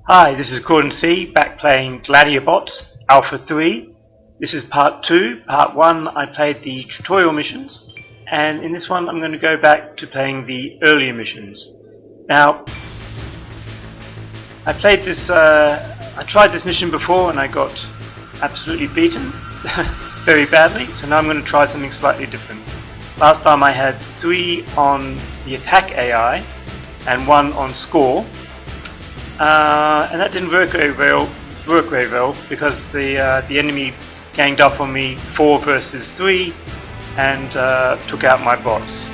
Hi, this is Gordon C, back playing Gladiabots Alpha3. This is part 2. Part 1 I played the tutorial missions, and in this one I'm going to go back to playing the earlier missions. Now, I tried this mission before and I got absolutely beaten very badly, so now I'm going to try something slightly different. Last time I had 3 on the attack AI and 1 on score. And that didn't work very well because the enemy ganged up on me 4 versus 3 and took out my bots.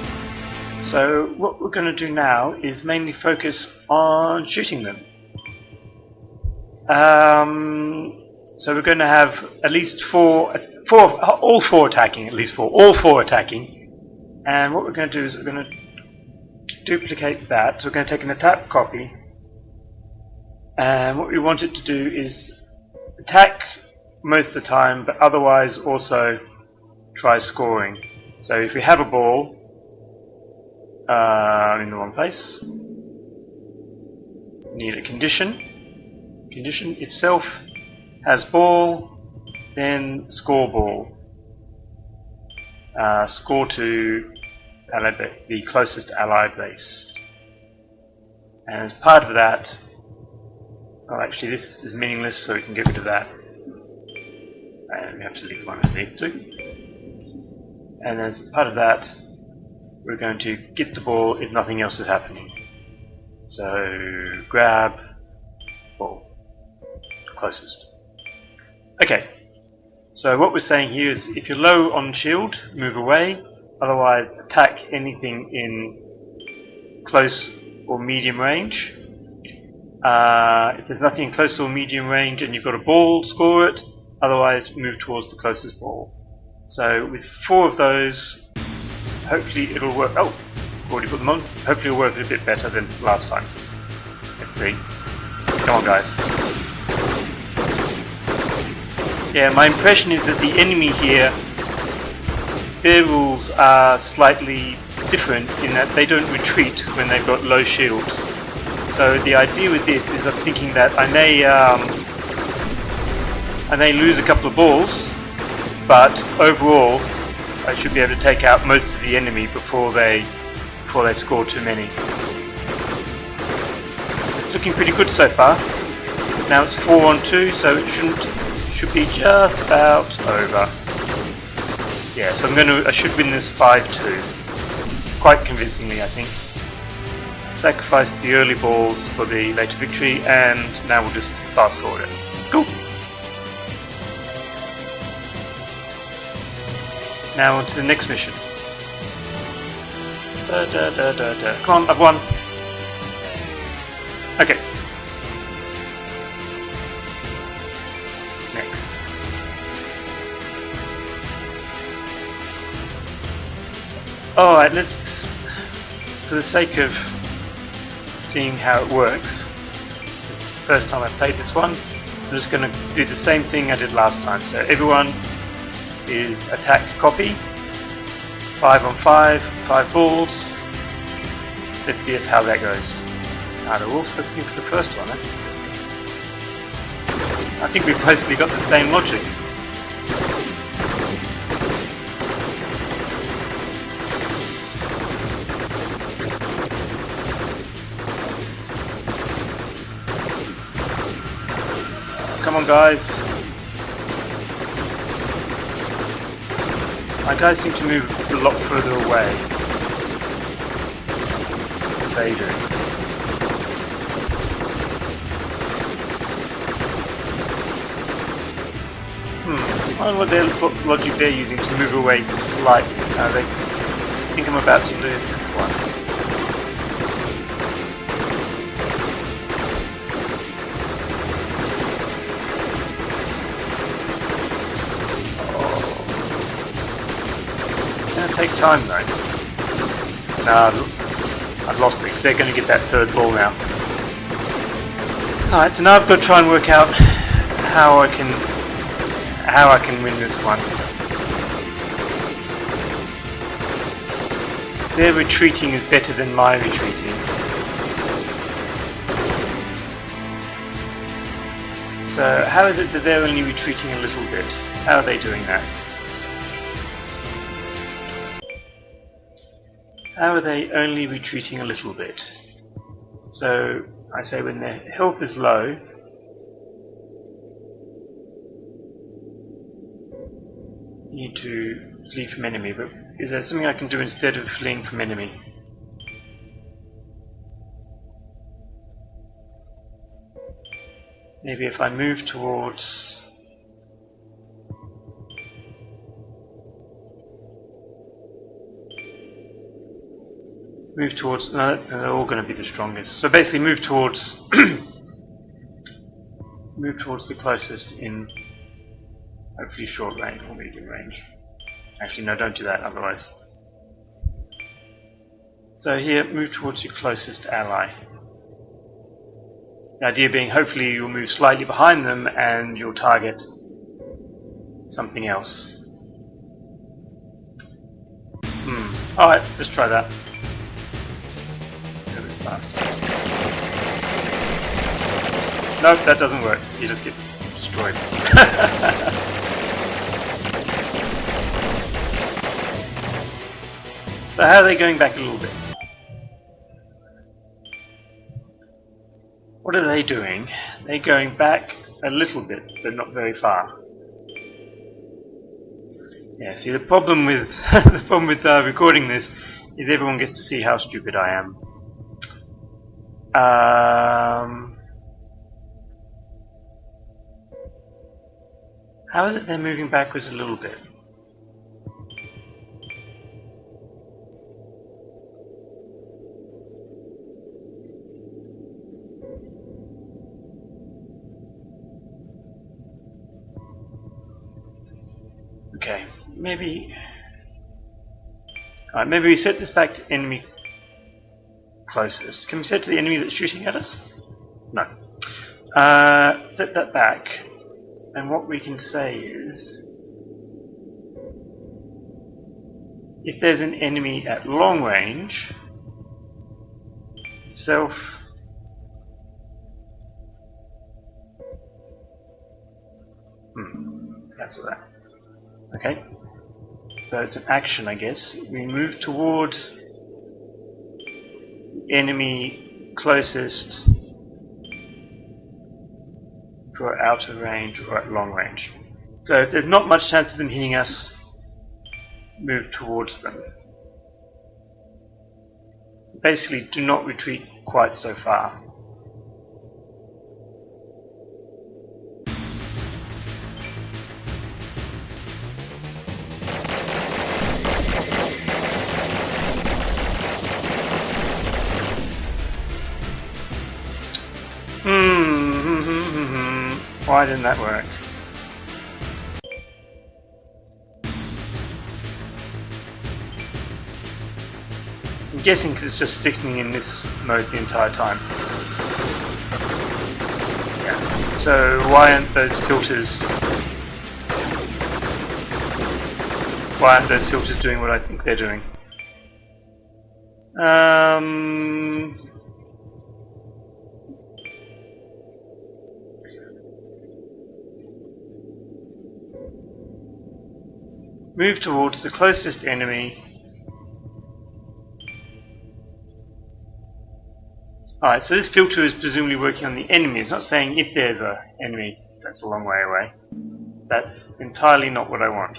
So what we're going to do now is mainly focus on shooting them. So we're going to have at least all four attacking, all four attacking. And what we're going to do is we're going to duplicate that. So we're going to take an attack copy. And what we want it to do is attack most of the time, but otherwise also try scoring. So if we have a ball in the wrong place, we need a condition. Condition: if self has ball, then score ball. Score to the closest allied base. And as part of that, oh, actually this is meaningless, so we can get rid of that. And we have to leave 1 and leave 2. And as part of that, we're going to get the ball if nothing else is happening. So grab ball, closest. Okay, so what we're saying here is if you're low on shield, move away. Otherwise, attack anything in close or medium range. If there's nothing in close or medium range and you've got a ball, score it. Otherwise, move towards the closest ball. So with 4 of those, hopefully it'll work. Oh, already put them on. Hopefully it'll work a bit better than last time. Let's see. Come on, guys. Yeah, my impression is that the enemy here, their rules are slightly different in that they don't retreat when they've got low shields. So the idea with this is I'm thinking that I may lose a couple of balls, but overall I should be able to take out most of the enemy before they score too many. It's looking pretty good so far. Now it's 4 on 2, so it should be just about over. Yeah, so I should win this 5-2 quite convincingly, I think. Sacrifice the early balls for the later victory, and now we'll just fast forward it. Cool. Now on to the next mission. Come on, I've won. Okay. Next. Alright, let's, for the sake of seeing how it works, this is the first time I played this one, I'm just going to do the same thing I did last time. So everyone is attack copy, 5 on 5, 5 balls. Let's see how that goes. Now they're all focusing for the first one. That's I think we've basically got the same logic. Come on, guys. My guys seem to move a lot further away. They do. I don't know what their logic they're using to move away slightly. They think I'm about to lose this one. Take time though. No, I've lost it because they're going to get that 3rd ball now. Alright, so now I've got to try and work out how I can win this one. Their retreating is better than my retreating. So how is it that they're only retreating a little bit? How are they doing that? How are they only retreating a little bit? So I say when their health is low, you need to flee from enemy, but is there something I can do instead of fleeing from enemy? Maybe if I move towards no, they're all going to be the strongest. So basically move towards move towards the closest in hopefully short range or medium range. Actually no, don't do that otherwise. So here, move towards your closest ally. The idea being hopefully you'll move slightly behind them and you'll target something else. Alright, let's try that. A bit faster. Nope, that doesn't work. You just get destroyed. So how are they going back a little bit? What are they doing? They're going back a little bit, but not very far. Yeah, see the problem with recording this is everyone gets to see how stupid I am. How is it they're moving backwards a little bit? Okay, maybe we set this back to enemy closest. Can we set it to the enemy that's shooting at us? No. Set that back, and what we can say is if there's an enemy at long range, self let's cancel that. Okay, so it's an action, I guess. We move towards the enemy closest for outer range or at long range. So if there's not much chance of them hitting us, move towards them. So basically, do not retreat quite so far. Why didn't that work? I'm guessing because it's just sticking in this mode the entire time. Yeah. So why aren't those filters doing what I think they're doing? Move towards the closest enemy. Alright, so this filter is presumably working on the enemy. It's not saying if there's an enemy that's a long way away. That's entirely not what I want.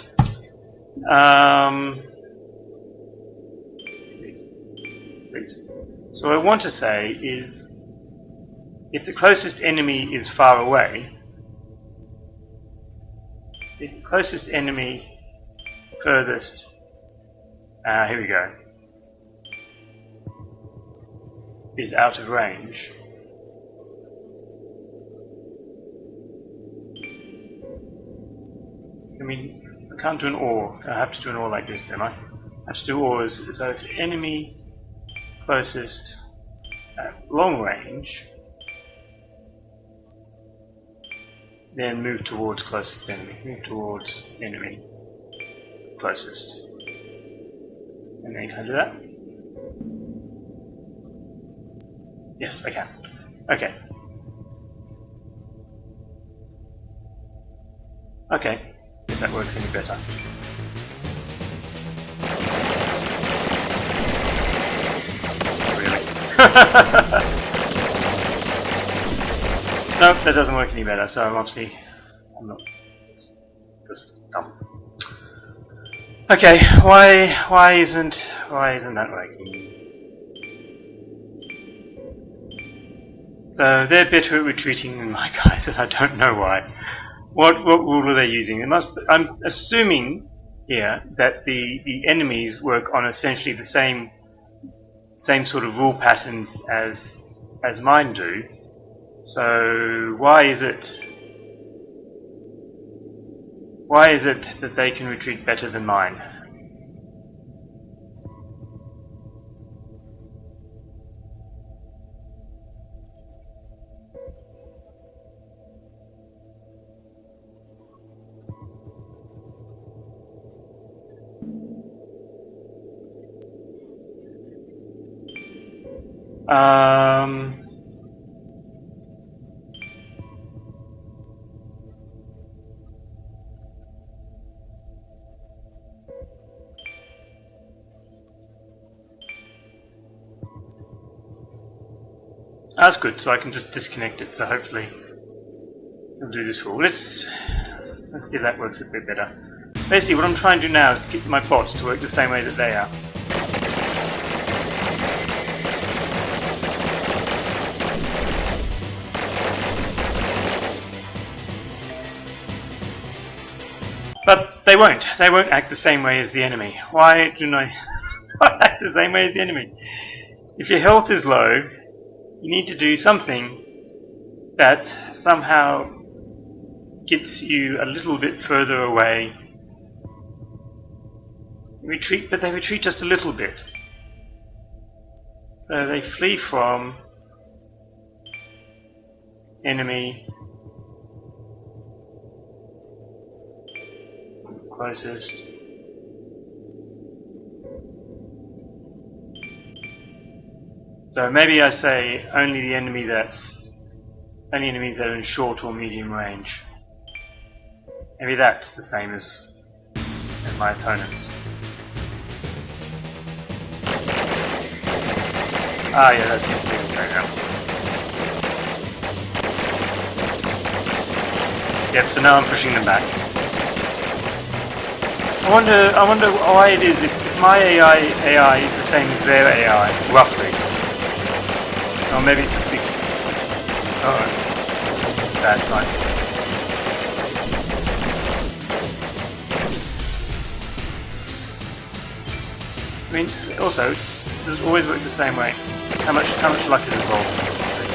So what I want to say is if the closest enemy is far away, the closest enemy furthest, here we go, is out of range. I can't do an OR. I have to do an OR like this, don't I? I have to do ORs. So if enemy closest at long range, then move towards closest enemy. Move towards enemy closest. And then can I do that? Yes, I can. Okay. Okay, if that works any better. Really? Nope, that doesn't work any better, so I'm not, it's just dumb. Okay, why isn't that working? So they're better at retreating than my guys, and I don't know why. What rule are they using? I'm assuming here that the enemies work on essentially the same sort of rule patterns as mine do. So why is it that they can retreat better than mine? That's good, so I can just disconnect it, so hopefully it'll do this rule. Let's see if that works a bit better. Basically what I'm trying to do now is to get my bots to work the same way that they are. But they won't act the same way as the enemy. Why don't I act the same way as the enemy? If your health is low, you need to do something that somehow gets you a little bit further away. Retreat, but they retreat just a little bit. So they flee from enemy closest. So maybe I say only enemies that are in short or medium range. Maybe that's the same as my opponents. Ah, yeah, that seems to be the same now. Yep, so now I'm pushing them back. I wonder why it is if my AI is the same as their AI, roughly. Or maybe it's just the... oh, it's a bad sign. I mean, also, does it always work the same way? How much luck is involved? Let's see.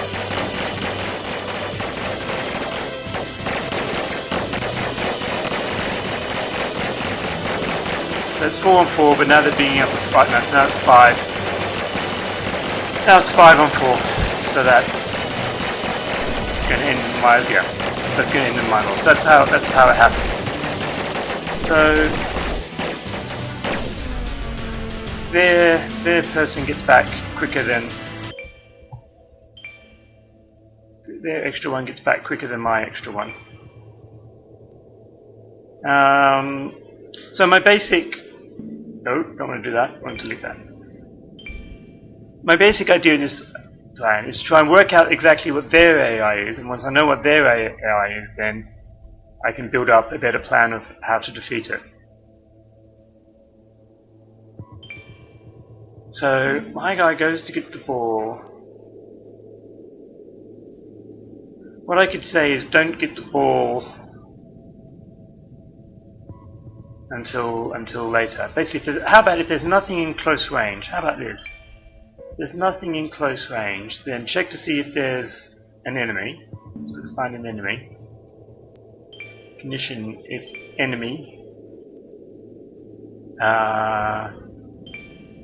So it's 4 on 4, but now they're being up at 5 now, so now it's 5. Now it's 5 on 4, so that's going to end in my that's going to end in my loss. That's how it happened. So their person gets back quicker than their extra one gets back quicker than my extra one. So my basic don't want to do that. I want to delete that. My basic idea of this plan is to try and work out exactly what their AI is, and once I know what their AI is, then I can build up a better plan of how to defeat it. So my guy goes to get the ball. What I could say is don't get the ball until later. Basically, how about if there's nothing in close range? How about this? There's nothing in close range, then check to see if there's an enemy. So let's find an enemy. Condition if enemy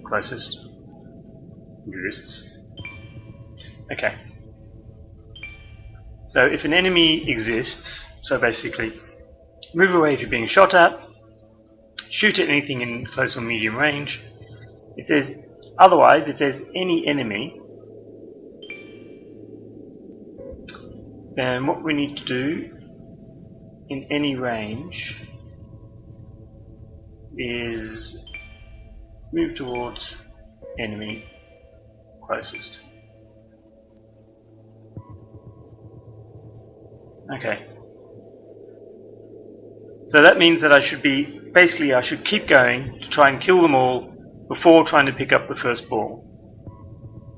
closest exists. Okay. So if an enemy exists, so basically move away if you're being shot at, shoot at anything in close or medium range. If there's any enemy, then what we need to do in any range is move towards enemy closest. Okay. So that means that I should keep going to try and kill them all before trying to pick up the first ball,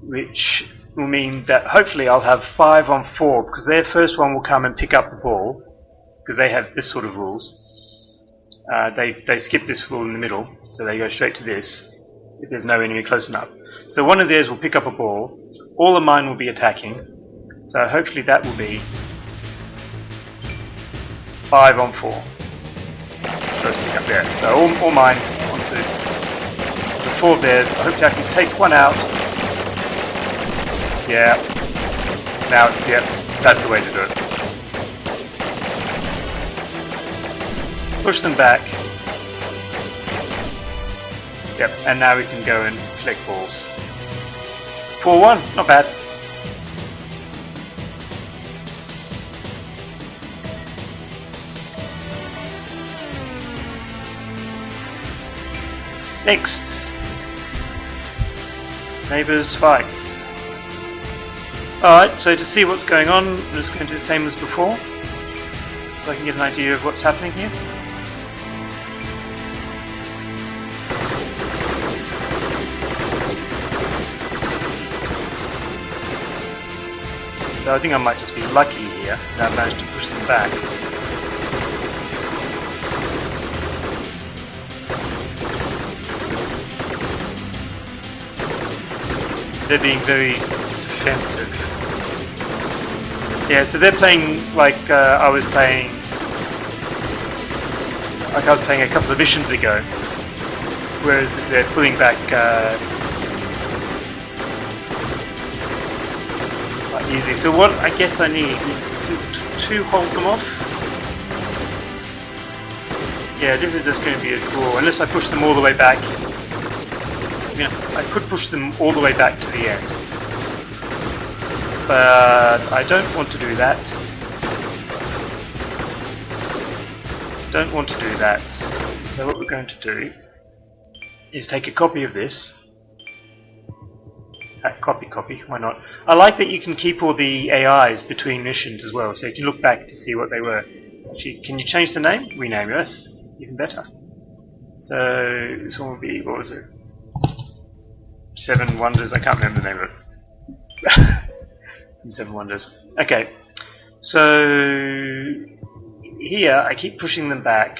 which will mean that hopefully I'll have 5 on 4, because their first one will come and pick up the ball, because they have this sort of rules. They skip this rule in the middle, so they go straight to this if there's no enemy close enough. So one of theirs will pick up a ball, all of mine will be attacking, so hopefully that will be 5 on 4. First pick up there. So all mine onto the 4 of theirs. Hopefully I can take one out. Yeah. Now, yeah, that's the way to do it. Push them back. Yep, and now we can go and collect balls. 4-1, not bad. Next, neighbours fight. Alright, so to see what's going on, I'm just going to do the same as before, so I can get an idea of what's happening here. So I think I might just be lucky here that I managed to push them back. They're being very defensive. Yeah, so they're playing like I was playing a couple of missions ago, whereas they're pulling back quite easy. So what I guess I need is to hold them off. Yeah, this is just going to be a draw unless I push them all the way back. Yeah, I could push them all the way back to the end, but I don't want to do that. Don't want to do that. So what we're going to do is take a copy of this. Copy, why not? I like that you can keep all the AIs between missions as well, so you can look back to see what they were. Actually, can you change the name? Rename, yes, even better. So this one will be, what was it? 7 Wonders, I can't remember the name of it. 7 Wonders. Okay, so here I keep pushing them back,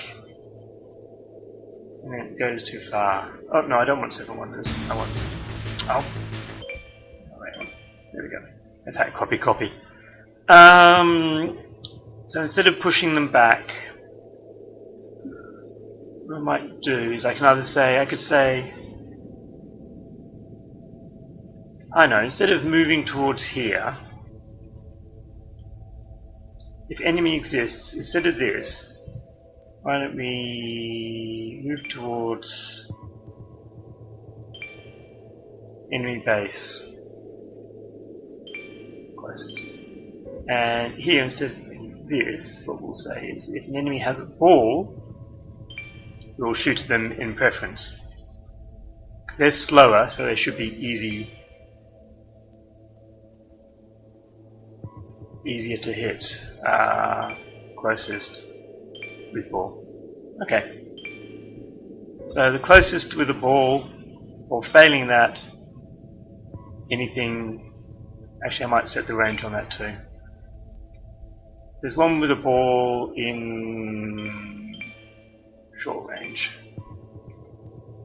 and then it goes too far. Oh no, I don't want 7 Wonders. I want. Oh, wait on. There we go. Attack, copy. So instead of pushing them back, what I might do is I could say. I know, instead of moving towards here, if enemy exists, instead of this, why don't we move towards enemy base closest. And here, instead of this, what we'll say is if an enemy has a ball, we'll shoot them in preference. They're slower, so they should be easier to hit closest with ball. Okay, so the closest with a ball, or failing that, anything. Actually, I might set the range on that too. There's one with a ball in short range.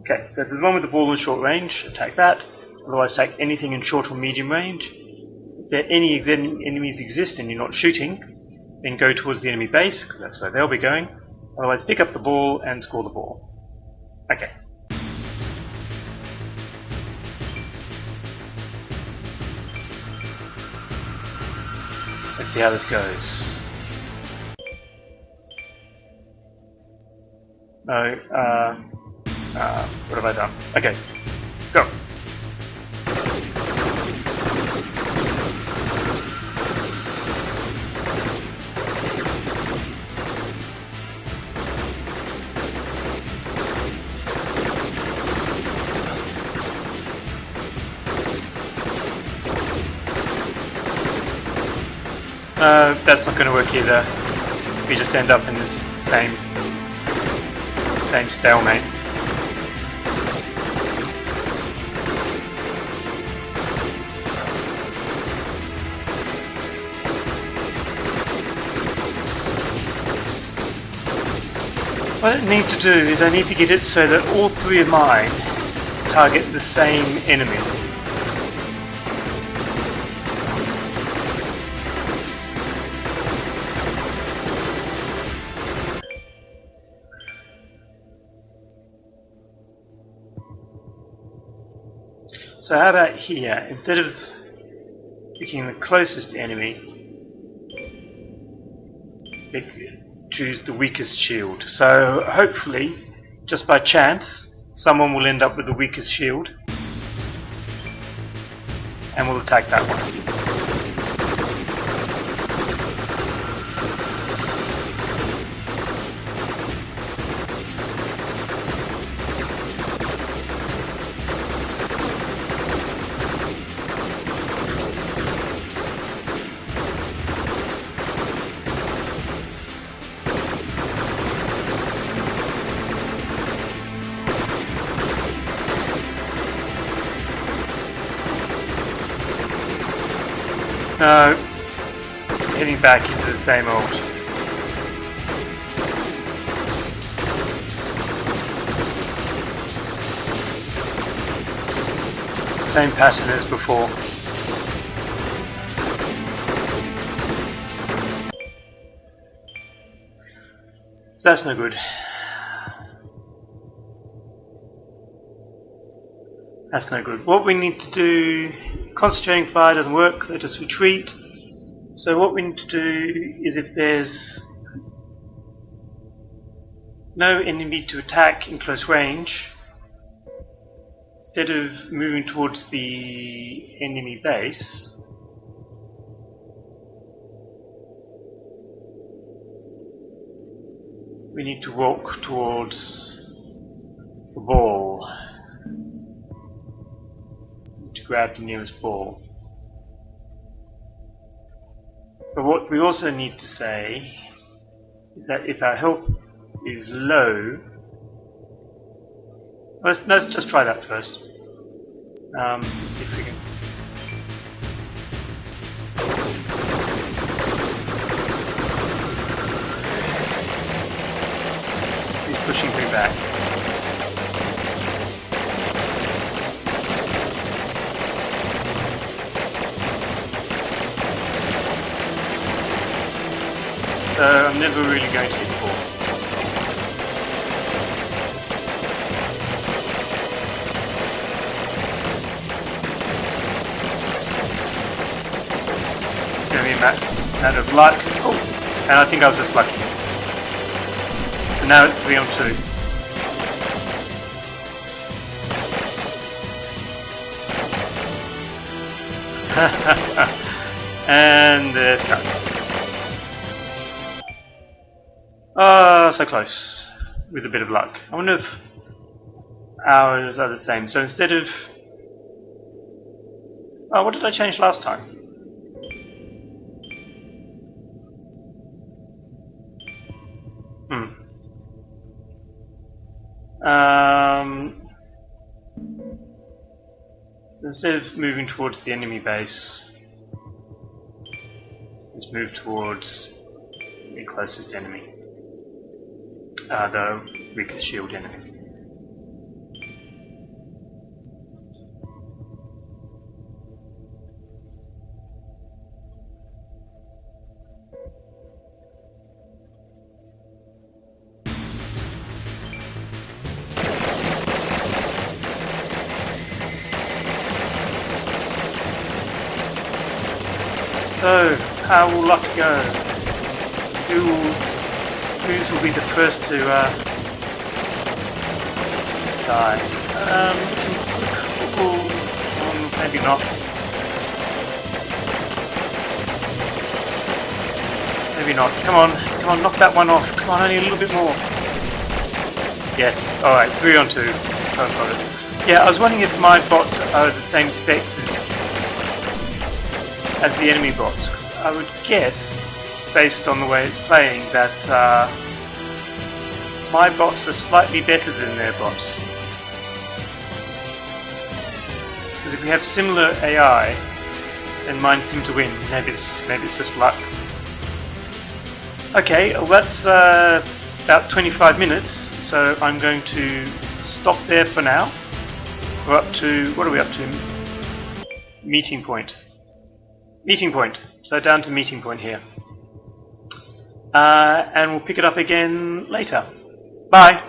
Okay, so if there's one with a ball in short range, attack that. Otherwise, attack anything in short or medium range. If any enemies exist and you're not shooting, then go towards the enemy base, because that's where they'll be going. Otherwise, pick up the ball and score the ball. Okay. Let's see how this goes. No, what have I done? Okay, go. That's not going to work either. We just end up in this same stalemate. What I need to do is I need to get it so that all three of mine target the same enemy. So how about here, instead of picking the closest enemy, choose the weakest shield. So hopefully, just by chance, someone will end up with the weakest shield and we'll attack that one. No, heading back into the same old. Same pattern as before. So that's no good. That's no good. What we need to do, concentrating fire doesn't work, so just retreat. So what we need to do is, if there's no enemy to attack in close range, instead of moving towards the enemy base, we need to walk towards the ball. To grab the nearest ball. But what we also need to say is that if our health is low, let's just try that first. Let's see if we can. He's pushing me back. So I'm never really going to hit the ball. It's going to be a matter of luck. Oh, and I think I was just lucky. So now it's 3 on 2. And there's go. So close, with a bit of luck. I wonder if ours are the same. So instead of... Oh, what did I change last time? So instead of moving towards the enemy base, let's move towards the closest enemy. The weakest shield enemy. So, how will luck go? Whose will be the first to die? Maybe not. Maybe not. Come on, knock that one off. Come on, only a little bit more. Yes, alright, 3 on 2. So I've got it. Yeah, I was wondering if my bots are the same specs as the enemy bots. I would guess, based on the way it's playing, that my bots are slightly better than their bots. Because if we have similar AI, then mine seem to win. Maybe it's just luck. Okay, well that's about 25 minutes, so I'm going to stop there for now. We're up to, what are we up to? Meeting point. Meeting point. So down to meeting point here. And we'll pick it up again later. Bye.